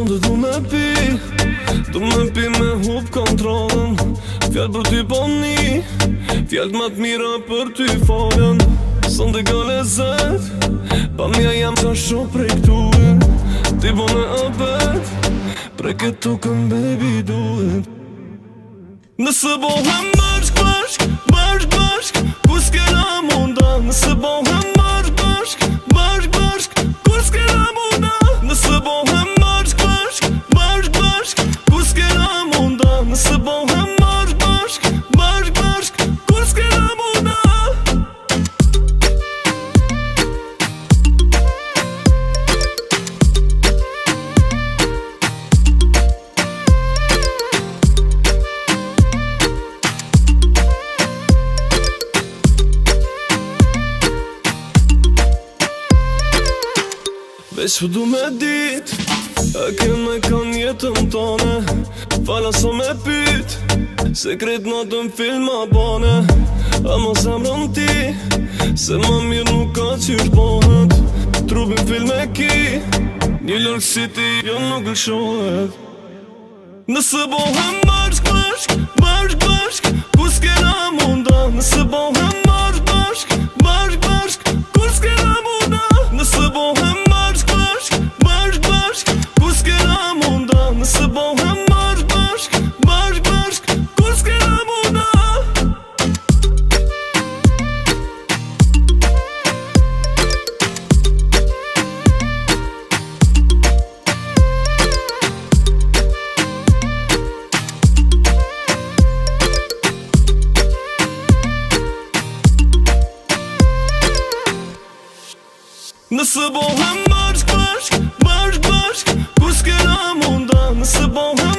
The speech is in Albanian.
Sonde du me pi me hup kontrolën. Fjallë për ty po një, fjallë ma t'mira për ty folën. Sonde ka lezet, pa mja jam qa shumë prej këtue. Ti po me apet, prej këtu këm baby do it. Nëse bohem bashk, kur s'kena munda. Nëse bohem bashk, kur s'kena munda. Nëse bohem bashk, kur s'kena munda. Nëse bohem bashk, kur s'kena munda. Veç du me dit, a keme kan jetën tone. Fala so me pyt, sekret natën filma bane. Ama zemrën ti, se ma mirë nuk ka qysh bonet. Trupin film e ki, një lërk si ti jo nuk lëshohet. Nëse bohem bashk, kur s'kena munda. Nëse bohem bashk, kur s'kena munda. Nëse bohem bashk, kur s'kena munda. Nëse bohem bashk, kur s'kena munda. Nëse bohem bashk, kur s'kena munda. Nëse bohem